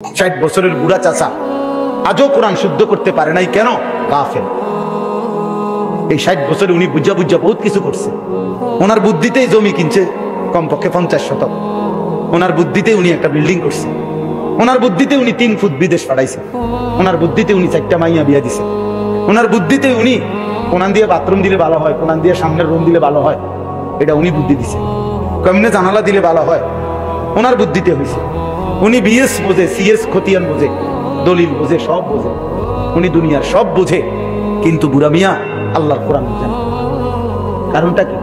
60 বছরের বুড়া চাচা আজও কোরআন শুদ্ধ করতে পারে নাই কেন? কাফের। এই 60 বছরে উনি বুঝা বহুত কিছু করছে। ওনার বুদ্ধিতেই জমি কিনছে কমপক্ষে 50 শতক। ওনার বুদ্ধিতে উনি একটা বিল্ডিং করছে। ওনার বুদ্ধিতে উনি 3 ফুট বিদেশ পাঠাইছে। ওনার বুদ্ধিতে উনি 4টা মাইয়া বিয়া দিছে। ওনার বুদ্ধিতে উনি কোরআন দিয়ে বাথরুম দিলে ভালো হয়, কোরআন দিয়ে সামনের রুম দিলে ভালো হয়, এটা উনি বুদ্ধি দিছে। কেমনে জানালা দিলে ভালো হয়, ওনার বুদ্ধিতে হয়েছে। উনি বিএস বোঝে, সিএস খতিয়ান বোঝে, দলিল বোঝে, সব বোঝে। উনি দুনিয়ার সব বোঝে, কিন্তু বুড়া মিয়া আল্লাহর কোরআন বোঝেন। কারণটা কি?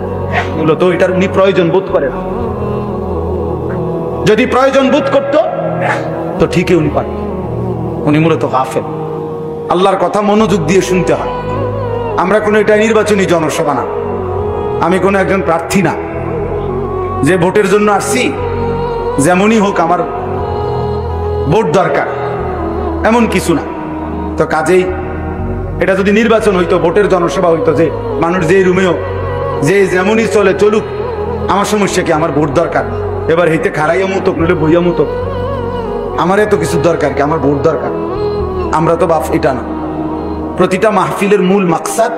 মূলত এটার উনি প্রয়োজন বোধ করেন। যদি প্রয়োজন বোধ করতো তো ঠিকই উনি পারত। উনি মূলত গাফেল। আল্লাহর কথা মনোযোগ দিয়ে শুনতে হয়। আমরা কোনো এটা নির্বাচনী জনসভা না, আমি কোনো একজন প্রার্থী না যে ভোটের জন্য আসছি, যেমনই হোক আমার ভোট দরকার, এমন কিছু না। তো কাজেই এটা যদি নির্বাচন হইতো, ভোটের জনসভা হইতো, যে মানুষ যে রুমেও যে যেমনই চলে চলুক, আমার সমস্যা কি? আমার ভোট দরকার। এবার হইতে খারাইয়া মতক নইলে বইয়া মতক, আমার এত কিছু দরকার কি? আমার ভোট দরকার। আমরা তো বাপ এটা না। প্রতিটা মাহফিলের মূল মাকসাদ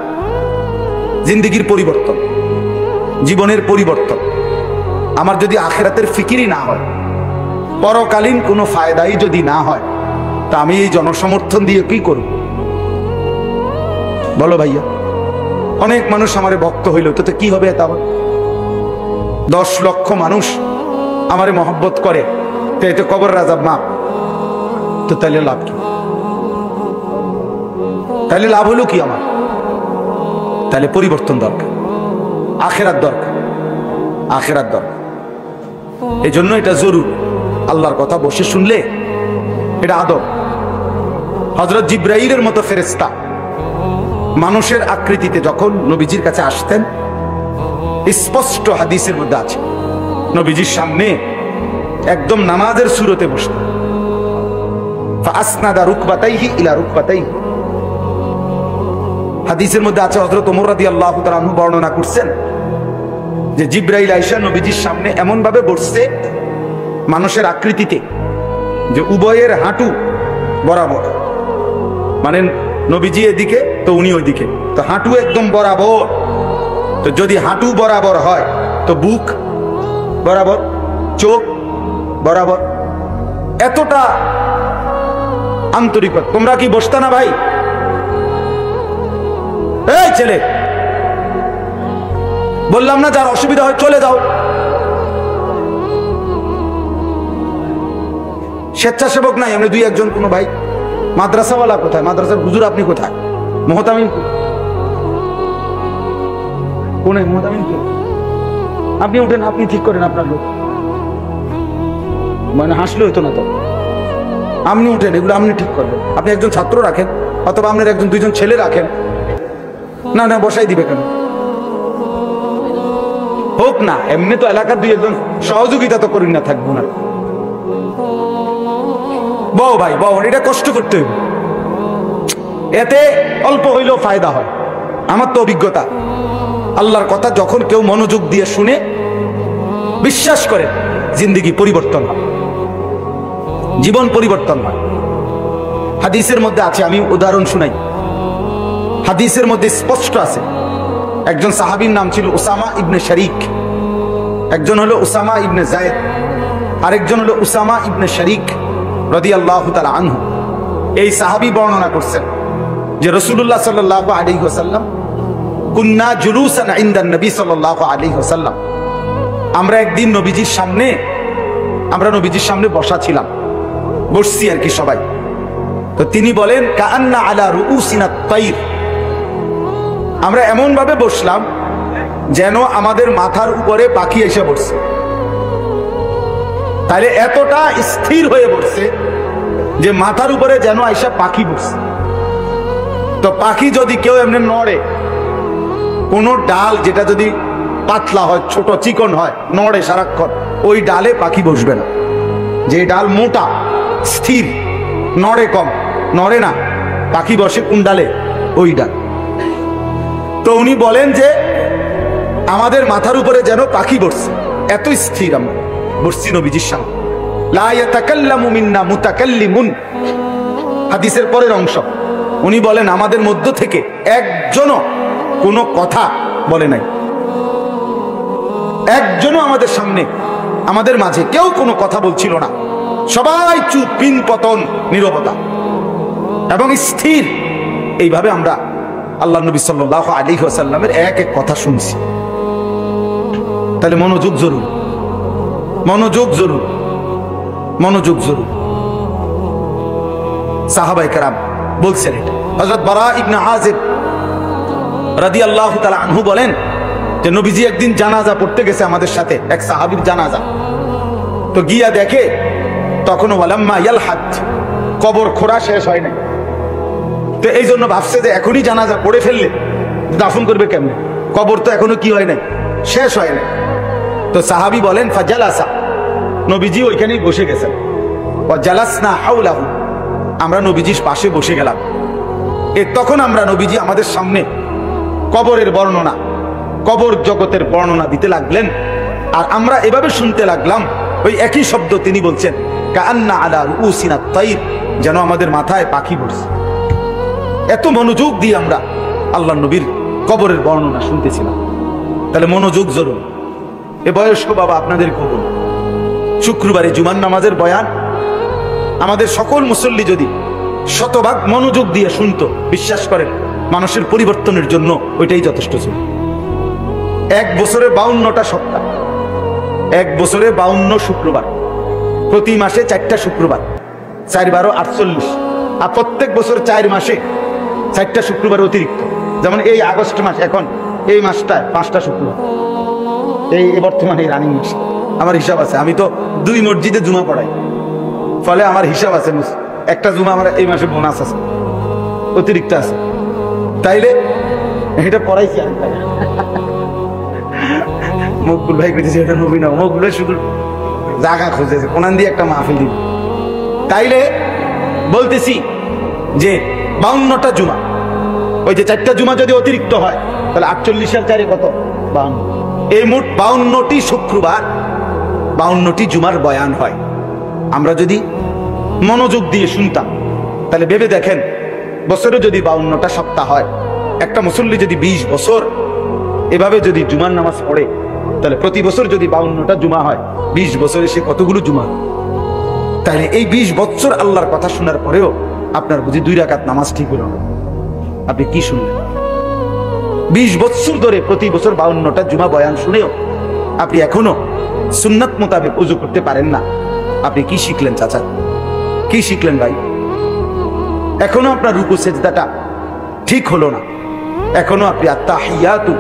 জিন্দেগির পরিবর্তন, জীবনের পরিবর্তন। আমার যদি আখিরাতের ফিকিরই না হয়, পরকালীন কোনো ফায়দাই যদি না হয়, তা আমি এই জনসমর্থন দিয়ে কি করব? বলো ভাইয়া। অনেক মানুষ আমারে ভক্ত হইল, তো কি হবে? তা 10 লক্ষ মানুষ আমারে মহব্বত করে, তো এতে কবর রাজাব মা, তো তাহলে লাভ কি? তাহলে লাভ হলো কি আমার? তাহলে পরিবর্তন দরকার, আখিরাত দরকার, আখিরাত দরকার। এই জন্য এটা জরুরি। আল্লাহর কথা বসে শুনলে এটা আদব। হযরত জিবরাইলের মতো ফেরেশতা মানুষের আকৃতিতে যখন নবীজির কাছে আসতেন, স্পষ্ট হাদিসের মধ্যে আছে, নবীজির সামনে একদম নামাজের সুরতে বসতেন। ফাসনাদা রুকবাতাইহি ইলা রুকবাতাইহি। হাদিসের মধ্যে আছে, হযরত ওমর রাদিয়াল্লাহু তাআলা আনহু বর্ণনা করছেন যে জিবরাইল আয়েশা নবীজির সামনে এমন ভাবে বসছে মানুষের আকৃতিতে যে উভয়ের হাঁটু বরাবর, মানে নবীজি এদিকে তো উনি ওইদিকে, তো হাঁটু একদম বরাবর। তো যদি হাঁটু বরাবর হয় তো বুক বরাবর, চোখ বরাবর। এতটা আন্তরিকতা। তোমরা কি বসতা না ভাই? এই ছেলে, বললাম না যার অসুবিধা হয় চলে যাও। স্বেচ্ছাসেবক নাই, আমরা 2-1 কোনো ভাই। মাদ্রাসাওয়ালা কোথায়? মাদ্রাসার হুজুর আপনি কোথায়? মোহতামিন কোনে? মোহতামিন কে? আপনি উঠেন, আপনি ঠিক করেন আপনার লোক। মানে হাসলে হইতো না তো। আপনি উঠেন, এগুলো আপনি ঠিক করবেন। আপনি একজন ছাত্র রাখেন, অথবা আপনার 1-2জন ছেলে রাখেন। না না, বসাই দিবে কেন? হোক না, এমনি তো এলাকার 2-1জন সহযোগিতা তো করি না, থাকবো না। বউ ভাই বউ, এটা কষ্ট করতে হবে, এতে অল্প হইলেও ফায়দা হয়। আমার তো অভিজ্ঞতা, আল্লাহর কথা যখন কেউ মনোযোগ দিয়ে শুনে, বিশ্বাস করে, জিন্দেগি পরিবর্তন হয়, জীবন পরিবর্তন হয়। হাদিসের মধ্যে আছে, আমি উদাহরণ শুনাই। হাদিসের মধ্যে স্পষ্ট আছে, একজন সাহাবীর নাম ছিল উসামা ইবনে শরীক। একজন হলো উসামা ইবনে যায়েদ, আরেকজন হলো উসামা ইবনে শরীক রাদিয়াল্লাহু তাআলা আনহু। এই সাহাবী বর্ণনা করছেন যে রাসূলুল্লাহ সাল্লাল্লাহু আলাইহি ওয়াসাল্লাম কুন্না জুলুসান ইনদান নবী সাল্লাল্লাহু আলাইহি ওয়াসাল্লাম। আমরা একদিন নবীজির সামনে বসা ছিলাম, বসছি আর কি সবাই। তো তিনি বলেন, কাআন্না আলা রুউসিনা তাইর। আমরা এমন ভাবে বসলাম যেন আমাদের মাথার উপরে পাখি এসে বসছে। তাহলে এতটা স্থির হয়ে বসছে যে মাথার উপরে যেন আইসা পাখি বসছে। তো পাখি যদি কেউ এমনি নড়ে, কোন ডাল যেটা যদি পাতলা হয়, ছোট চিকন হয়, নড়ে সারাক্ষণ, ওই ডালে পাখি বসবে না। যে ডাল মোটা স্থির, নড়ে কম, নড়ে না, পাখি বসে কোন ডালে? ওই ডাল। তো উনি বলেন যে আমাদের মাথার উপরে যেন পাখি বসছে, এত স্থির আমরা বসছি নবীজির সামনে। লা ইয়াতাকাল্লামু মিন্না মুতাকাল্লিমুন, হাদিসের পরের অংশ। উনি বলেন আমাদের মধ্য থেকে একজনও কোনো কথা বলে নাই, একজনও আমাদের সামনে, আমাদের মাঝে কেউ কোনো কথা বলছিল না। সবাই চুপ, পিন পতন, নীরবতা এবং স্থির। এইভাবে আমরা আল্লাহ নবী সাল্লাল্লাহু আলাইহি ওয়াসাল্লামের এক এক কথা শুনছি। তাহলে মনোযোগ জরুর, মনোযোগ জরুর, মনোযোগ জরুর। সাহাবায়ে কেরাম বলছেন এটা। হযরত বারা ইবনে আযিব রাদিয়াল্লাহু তাআলা আনহু বলেন যে নবীজি একদিন জানাজা পড়তে গেছে আমাদের সাথে, এক সাহাবীর জানাজা। তো গিয়া দেখে তখনও ওয়ালাম্মা ইয়ালহাদ, কবর খোঁড়া শেষ হয় নাই। তো এই জন্য ভাবছে যে এখনই জানাজা পড়ে ফেললে দাফন করবে কেমনে, কবর তো এখনো কি হয় নাই, শেষ হয় নাই। তো সাহাবী বলেন ফাজালাসা, নবীজি ওইখানেই বসে গেছেন। ওয়া জালাসনা হাওলাহু, আমরা নবীজির পাশে বসে গেলাম। তখন আমরা নবীজি আমাদের সামনে কবরের বর্ণনা, কবর জগতের বর্ণনা দিতে লাগলেন। আর আমরা এভাবে শুনতে লাগলাম, ওই একই শব্দ তিনি বলছেন, কাআন্না আলা রুউসিনা তাইর, যেন আমাদের মাথায় পাখি বসছে। এত মনোযোগ দিয়ে আমরা আল্লাহ নবীর কবরের বর্ণনা শুনতেছিলাম। তাহলে মনোযোগ জরুরি। এ বয়স্ক বাবা আপনাদের খবর, শুক্রবারে জুমার নামাজের বয়ান আমাদের সকল মুসল্লি যদি শতভাগ মনোযোগ দিয়ে শুনতো, বিশ্বাস করেন মানুষের পরিবর্তনের জন্য ওইটাই যথেষ্ট ছিল। এক বছরে 52টা সপ্তাহ, এক বছরে 52 শুক্রবার, প্রতি মাসে 4টা শুক্রবার, 4 12 48, আর প্রত্যেক বছর 4 মাসে 4টা শুক্রবার অতিরিক্ত। যেমন এই আগস্ট মাস, এখন এই মাসটায় 5টা শুক্রবার, এই বর্তমানে রানিং মাস। আমার হিসাব আছে, আমি তো 2 মসজিদে জুমা পড়াই, ফলে আমার হিসাব আছে। একটা জুমা আমার এই মাসে বোনাস আছে, অতিরিক্ত আছে। তাইলে এটা পড়াইছি আমি। মকবুল ভাই কইতেছে এটা নবী না, মকবুল ভাই শুধু জায়গা খুঁজেছে কোনান দিয়ে একটা মাহফিল দিব। তাইলে বলতেছি যে 52টা জুমা, ওই যে 4টা জুমা যদি অতিরিক্ত হয় তাহলে 48 আর 4 কত, 52। এই মোট 52টি শুক্রবার, 52টি জুমার বয়ান হয়। আমরা যদি মনোযোগ দিয়ে শুনতাম তাহলে ভেবে দেখেন, বছরে যদি 52টা সপ্তাহ হয়, একটা মুসল্লি যদি 20 বছর এভাবে যদি জুমার নামাজ পড়ে, তাহলে প্রতি বছর যদি 52টা জুমা হয়, 20 বছরে সে কতগুলো জুমা। তাহলে এই 20 বছর আল্লাহর কথা শোনার পরেও আপনার বুঝি 2 রাকাত নামাজ ঠিক হলো না, আপনি কি শুনলেন? 20 বছর ধরে প্রতি বছর 52টা জুমা বয়ান শুনেও আপনি এখনো সুন্নাত মোতাবেক ওযু করতে পারেন না, আপনি কি শিখলেন চাচা, কি শিখলেন ভাই? এখনো আপনার রুকু সেজদাটা ঠিক হলো না, এখনো আপনি আত্তাহিয়াতু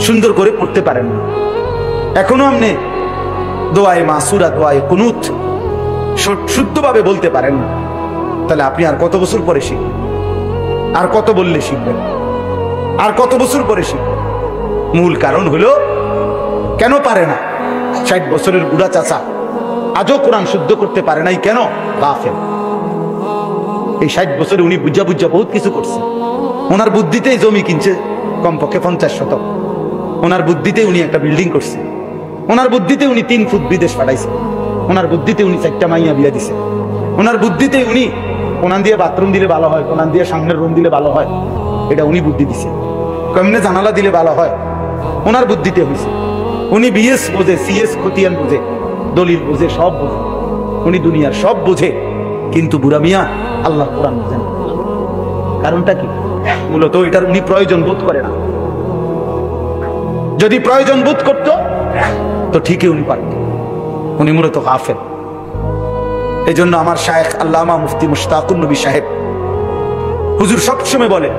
সুন্দর করে পড়তে পারেন না, এখনো আপনি দোয়ায়ে মাসুরা, দোয়ায়ে কুনুত শুদ্ধভাবে বলতে পারেন না। তাহলে আপনি আর কত বছর পরে শিখবেন? আর কত বললে শিখবেন? আর কত বছর পরে শিখবেন? মূল কারণ হলো কেন পারে না? 60 বছরের বুড়া চাচা আজও কোরআন শুদ্ধ করতে পারে নাই, কেন? গাফেল। এই 60 বছরে উনি বুঝা বুঝা বহুত কিছু করছে। ওনার বুদ্ধিতেই জমি কিনছে কমপক্ষে 50 শতক, ওনার বুদ্ধিতে উনি একটা বিল্ডিং করছে, ওনার বুদ্ধিতে উনি 3 ফুট বিদেশ পাঠাইছে, ওনার বুদ্ধিতে উনি 4টা মাইয়া বিয়া দিছে, ওনার বুদ্ধিতে উনি কোনান দিয়ে বাথরুম দিলে ভালো হয়, কোনান দিয়ে সামনের রুম দিলে ভালো হয়, এটা উনি বুদ্ধি দিছে। কেমনে জানালা দিলে ভালো হয়, ওনার বুদ্ধিতে হয়েছে। উনি বিএস বোঝে, সিএস খতিয়ান বোঝে, দলিল বোঝে, সব বোঝে, উনি দুনিয়ার সব বোঝে, কিন্তু বুড়া মিয়া আল্লাহর কোরআন বোঝেন। কারণটা কি? মূলত এটার উনি প্রয়োজন বোধ করে না। যদি প্রয়োজন বোধ করত তো ঠিকই উনি পারত, উনি মূলত গাফেল। এই জন্য আমার শায়েখ আল্লামা মুফতি মুশতাকুন নবী সাহেব হুজুর সবসময় বলে,